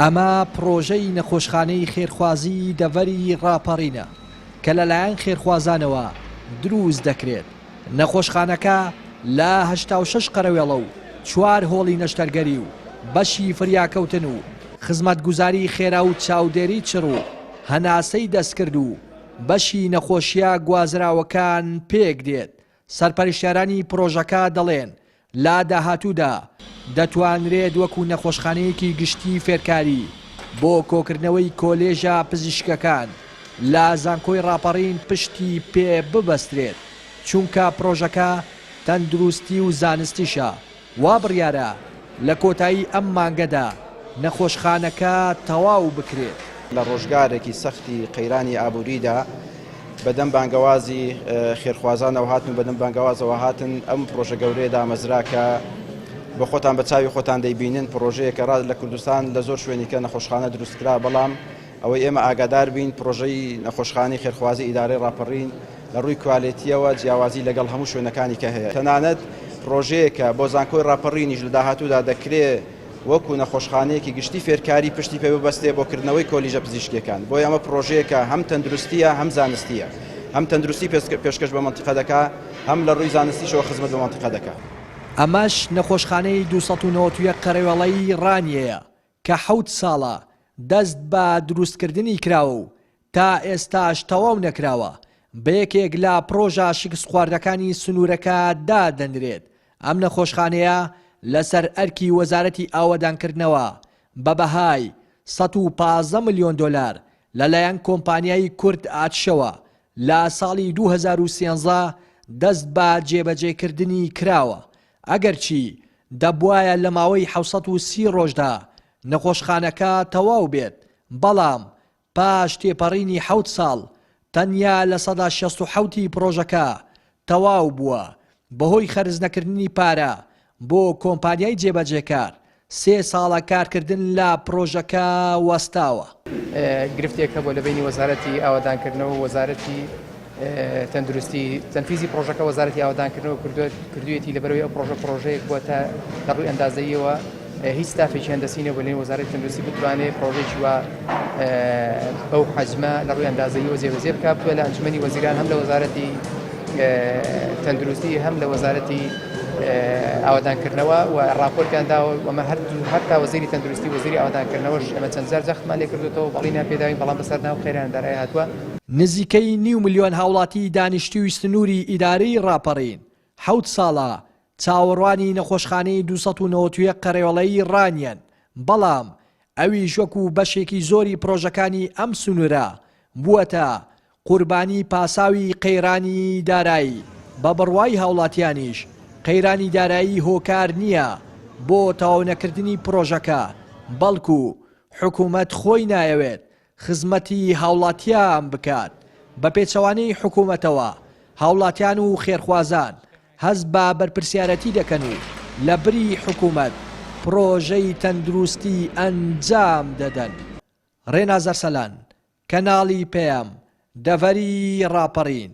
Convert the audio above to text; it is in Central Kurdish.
ئەمە پرۆژەی نەخۆشخانەی خێرخوازی دەڤەری ڕاپەڕینە کە لەلایەن خێرخوازانەوە دروست دەکرێت. نەخۆشخانەکە لە 86 قەرەوێڵە و 4 هۆڵی نەشتەرگەری و بەشی فریاکەوتن و خزمەتگوزاری خێرا و چاودێری چڕ و هەناسەی دەستکرد و بەشی نەخۆشیە گوازراوەکان پێک دێت. سەرپەرشتیارانی پرۆژەکە دەڵێن لا داهاتوودا دەتوانرێت وەکو نەخۆشخانەیەکی گشتی فێرکاری بۆ کۆکردنەوەی کۆلێژە پزیشکەکان لە زانکۆی ڕاپەڕین پشتی پێ ببەسترێت، چونکە پرۆژەکە تەندروستی و زانستیشە. وا بڕیارە لە کۆتایی ئەم مانگەدا نەخۆشخانەکە تەواو بکرێت. لە ڕۆژگارێکی سەختی قەیرانی ئابووریدا بەدەم بانگەوازی خێرخوازانەوە هاتن و بەدەم بانگەوازەوە هاتن ئەم پرۆژە گەورەیەدا مەزراکە بە خۆتان بە چاوی خۆتان دەیبینن پرۆژەیەکە ڕاست لە کوردستان لە زۆر شوێنیکە نەخۆشخانە دروستکرا، بەڵام ئەوەی ئێمە ئاگادار بین پرۆژەی نەخۆشخانەی خێرخوازی ئیدارەی ڕاپەڕین لە ڕووی کوالیتیەوە جیاوازی لەگەڵ هەموو شوێنەکانی کە هەیە. تەنانەت پرۆژەیەکە بۆ زانکۆی ڕاپەڕینیش لە داهاتوودا دەکرێت وەکو نەخۆشخانەیەکی گشتی فێرکاری پشتی پێ ببەستێ بۆکردنەوەی کۆلیژە پزیشکیەکان. بۆ ئەمە پرۆژەیەکە هەم تەندروستیە هەم زانستیە، هەم تەندروستی پێشکەش بە مەنتیقە دەکا، هەم لە ڕووی زانستیشەوە خزمەت بە مەنتیقە دەکا. ئەمەش نەخۆشخانەی 291 قەرەوێڵەی ڕانیەیە کە 7 ساڵە دەست بە دروستکردنی کراوە و تا ئێستاش تەواو نەکراوە. بە یەکێک لە پرۆژە شکست خواردەکانی سنوورەکە دادەنرێت. ئەم نەخۆشخانەیە لەسەر ئەرکی وەزارەتی ئاوەدانکردنەوە بە بەهای 115 ملیۆن دۆلار لەلایەن کۆمپانیای کورد ئاتشەوە لە ساڵی 2013 دەست بە جێبەجێکردنی کراوە. ئەگەرچی دەبوایە لە ماوەی 730 ڕۆژدا نەخۆشخانەکە تەواو بێت، بەڵام پاش تێپەڕینی 7 ساڵ تەنیا لە 167 پرۆژەکە تەواو بووە. بەهۆی خەرج نەکردنی پارە بۆ کۆمپانیای جێبەجێکار 3 ساڵە کارکردن لە پرۆژەکە وەستاوە. گرفتێکە بۆ لەبینی وەزارەتی ئاوەدانکردنەوە و وەزارەتی تەندروستی تەنفیزی پرۆژەکە وەزارەتی ئاوەدانکردنەوە کردوێتی لەبەرەوەی ئەو پرۆژەیەک بووە تا لە ڕووی ئەندازەیەوە هیچ ستافێکی هەندەسینە بۆ لێن وەزارەتی تەندروستی بتوانێت پرۆژێکی وە بەو حەجمە لە ڕووی ئەندازەیەوە جێبەجێ بکات بووە لە ئەنجومەنی وەزیران هەم لە وەزارەتی تەندروستی هەم لە وەزارەتی ئاوەدانکردنەوە و راپۆرتیانداوە ئەمە هەرتا وەزیری تەندروستی وەزیری ئاوەدانکردنەوەش ئەمە چەند جار جەختمان لێ کردوێتەوە بەڵینا پێداوین، بەڵام بەسەر ناو خێرایەندارای هاتووە. نزیکەی 9 ملیۆن هاوڵاتی دانیشتووی سنووری ئیدارەی ڕاپەڕین 7 ساڵە چاوەڕوانی نەخۆشخانەی 291 قەرەوێڵەی ڕانیان، بەڵام ئەوی ژۆک و بەشێکی زۆری پرۆژەکانی ئەم سنوورە بووەتە قوربانی پاساوی قەیرانی دارایی. بە بڕوای هاوڵاتیانیش قەیرانی دارایی هۆکار نییە بۆ تەواو نەکردنی پرۆژەکە، بەڵکو حکوومەت خۆی نایەوێت خزمەتی هاوڵاتیان بکات. بە پێچەوانەی حکوومەتەوە هاوڵاتیان و خێرخوازان هەست بە بەرپرسیارەتی دەکەن و لە بری حکوومەت پرۆژەی تەندروستی ئەنجام دەدەن. ڕێناز ئەرسەلان، کەناڵی پێم، دەڤەری ڕاپەڕین.